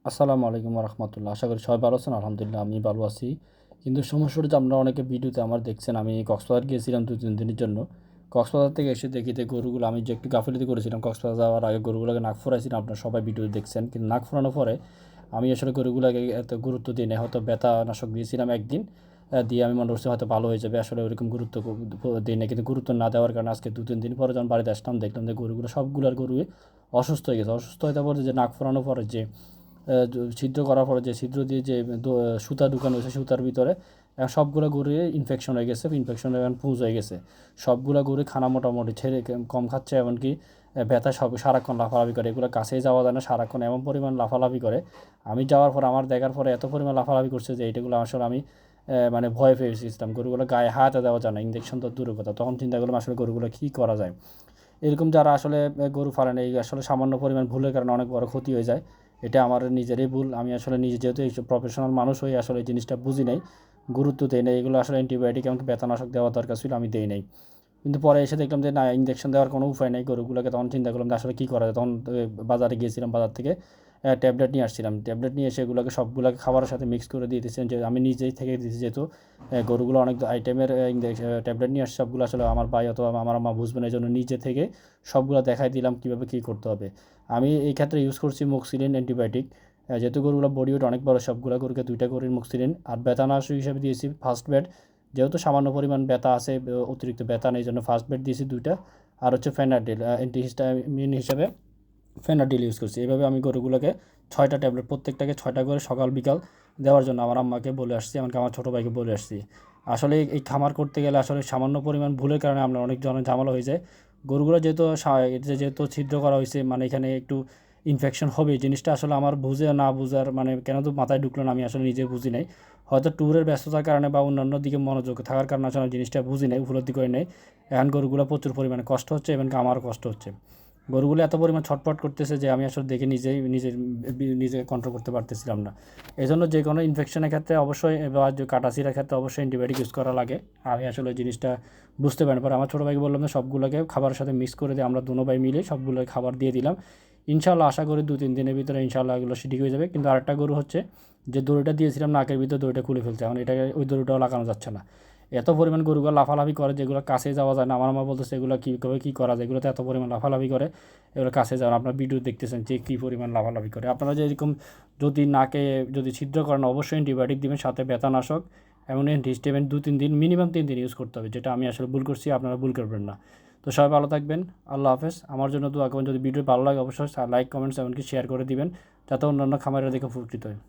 আসসালামু আলাইকুম রহমতুল্লাহ। আশা করি সবাই ভালো আছেন। আলহামদুলিল্লাহ আমি ভালো আছি। কিন্তু সমস্যাটা যে আপনারা অনেকে ভিডিওতে আমার দেখছেন, আমি কক্সবাজার গিয়েছিলাম 2-3 দিনের জন্য। কক্সবাজার থেকে এসে দেখি যে গরুগুলো, আমি যে একটু গাফিলতি করেছিলাম কক্সবাজার যাওয়ার আগে, গরুগুলোকে নাক ফুরাইছিলাম। আপনারা সবাই ভিডিও দেখছেন, কিন্তু নাক ফুরানোর পরে আমি আসলে গরুগুলোকে এত গুরুত্ব দিই না। হয়তো ব্যথা নাশক দিয়েছিলাম একদিন, দিয়ে আমি মনে করছি হয়তো ভালো হয়ে যাবে, আসলে ওইরকম গুরুত্ব দিই না। কিন্তু গুরুত্ব না দেওয়ার কারণে আজকে 2-3 দিন পরে যখন বাড়িতে আসলাম, দেখলাম যে গরুগুলো সবগুলোর গরুই অসুস্থ হয়ে গেছে। অসুস্থ হয়ে যাওয়ার পরে যে নাক ফোরানোর পরে যে ছিদ্র করার পরে যে ছিদ্র দিয়ে যে সুতা ঢুকানো হয়েছে সুতার ভিতরে, এখন সবগুলো গরুই ইনফেকশন হয়ে গেছে। ইনফেকশন এখন পুঁজ হয়ে গেছে। সবগুলো গরু খানা মোটামুটি ছেড়ে কম খাচ্ছে, এমনকি ব্যথা সব সারাক্ষণ লাফালাফি করে। এগুলো কাছেই যাওয়া যায় না, সারাক্ষণ এমন পরিমাণ লাফালাফি করে। আমি যাওয়ার পর আমার দেখার পরে এত পরিমাণ লাফালাফি করছে যে এইটাগুলো আসলে আমি মানে ভয় পেয়ে গেছিলাম। গরুগুলো গায়ে হাতে দেওয়া যায় না, ইঞ্জেকশন তো দূরের কথা। তখন চিন্তা করলাম আসলে গরুগুলো কী করা যায়। এরকম যারা আসলে গরু পালেন, এই আসলে সামান্য পরিমাণ ভুলের কারণে অনেক বড় ক্ষতি হয়ে যায়। এটা আমার নিজেরই ভুল। আমি আসলে নিজে যেহেতু এইসব প্রফেশনাল মানুষ হয়ে আসলে এই জিনিসটা বুঝি নাই, গুরুত্ব দেই নাই। এগুলো আসলে অ্যান্টিবায়োটিক এমনকি ব্যথানাশক দেওয়ার দরকার ছিল, আমি দেই নাই। কিন্তু পরে এসে দেখলাম যে না, ইঞ্জেকশন দেওয়ার কোনো উপায় নেই গরুগুলোকে। তখন চিন্তা করলাম যে আসলে কী করা যায়। তখন বাজারে গিয়েছিলাম, বাজার থেকে ট্যাবলেট নিয়ে আসছিলাম। ট্যাবলেট নিয়ে এসে এগুলোকে সবগুলোকে খাবারের সাথে মিক্স করে দিয়ে দিয়েছিলাম, যে আমি নিজেই থেকে দিয়েছি। যেহেতু গরুগুলো অনেক আইটেমের ট্যাবলেট নিয়ে আসছে, সবগুলো আসলে আমার ভাই অথবা আমার মা বুঝবেন, এই জন্য নিজে থেকে সবগুলো দেখাই দিলাম কীভাবে কী করতে হবে। আমি এই ক্ষেত্রে ইউজ করছি মুক্সিলিন অ্যান্টিবায়োটিক। যেহেতু গরুগুলো বডি ওয়েট অনেক বড়, সবগুলো গরুকে 2টা করে মুক্সিলিন আর ব্যথানাশক হিসেবে দিয়েছি ফার্স্ট বেড। যেহেতু সামান্য পরিমাণ ব্যথা আছে, অতিরিক্ত ব্যথা নেই, জন্য ফার্স্ট বেড দিয়েছি 2টা। আর হচ্ছে ফেনাডিল অ্যান্টিহিস্টামিন হিসেবে ফেনাডিল ইউজ করছি। এভাবে আমি গরুগুলোকে 6টা ট্যাবলেট, প্রত্যেকটাকে 6টা করে সকাল বিকাল দেওয়ার জন্য আমার আম্মাকে বলে আসছি, এমনকি আমার ছোটো ভাইকে বলে আসছি। আসলে এই খামার করতে গেলে আসলে সামান্য পরিমাণ ভুলের কারণে আমরা অনেক ধরনের ঝামেলা হয়ে যায়। গরুগুলো যেহেতু যেহেতু ছিদ্র করা হয়েছে, মানে এখানে একটু ইনফেকশন হবে, জিনিসটা আসলে আমার বুঝে না বুঝার মানে কেন তো মাথায় ঢুকলো না, আমি আসলে নিজে বুঝি নাই। হয়তো ট্যুরের ব্যস্ততার কারণে বা অন্যান্য দিকে মনোযোগ থাকার কারণে আসলে জিনিসটা বুঝি নাই, উপলব্ধি করে নেই। এখন গরুগুলো প্রচুর পরিমাণে কষ্ট হচ্ছে, এমনকি আমারও কষ্ট হচ্ছে। গরুগুলো এত পরিমাণ ছটফট করতেছে যে আমি আসলে দেখে নিজেকে কন্ট্রোল করতে পারতেছিলাম না। এই জন্য যে কোনো ইনফেকশনের ক্ষেত্রে অবশ্যই বা যে কাটাছিঁড়ার ক্ষেত্রে অবশ্যই অ্যান্টিবায়োটিক ইউজ করা লাগে। আমি আসলে ওই জিনিসটা বুঝতে পারি না। পরে আমার ছোটো ভাইকে বললাম যে সবগুলোকে খাবারের সাথে মিক্স করে দিয়ে আমরা দুনো ভাই মিলে সবগুলো খাবার দিয়ে দিলাম। ইনশাআল্লাহ আশা করি 2-3 দিনের ভিতরে ইনশাআল্লাহ এগুলো ঠিক হয়ে যাবে। কিন্তু আরেকটা গরু হচ্ছে, যে দড়িটা দিয়েছিলাম নাকের ভিতরে, দড়িটা খুলে ফেলছে। এখন এটাকে ওই দড়িটাও লাগানো যাচ্ছে না। এত পরিমাণ গরুগুলো লাফালাফি করে যেগুলো কাছে যাওয়া যায় না। আমার মা বলতেছে এগুলো কীভাবে কী করা যায়, এগুলোতে এত পরিমাণ লাফালাফি করে, এগুলো কাছে যাওয়ার। আপনার ভিডিও দেখতেছেন যে কী পরিমাণ লাফালাফি করে। আপনারা যে এরকম যদি নাকে যদি ছিদ্র করেন, অবশ্যই অ্যান্টিবায়োটিক দিবেন, সাথে ব্যথানাশক এবং অ্যান্টিহিস্টামিন 2-3 দিন মিনিমাম 3 দিন ইউজ করতে হবে, যেটা আমি আসলে ভুল করছি, আপনারা ভুল করবেন না। তো সবাই ভালো থাকবেন। আল্লাহ হাফেজ। আমার জন্য দোয়া করবেন। যদি ভিডিও ভালো লাগে অবশ্যই লাইক কমেন্টস এমনকি শেয়ার করে দিবেন, যাতে অন্যান্য খামারের দেখে উপকৃত হয়।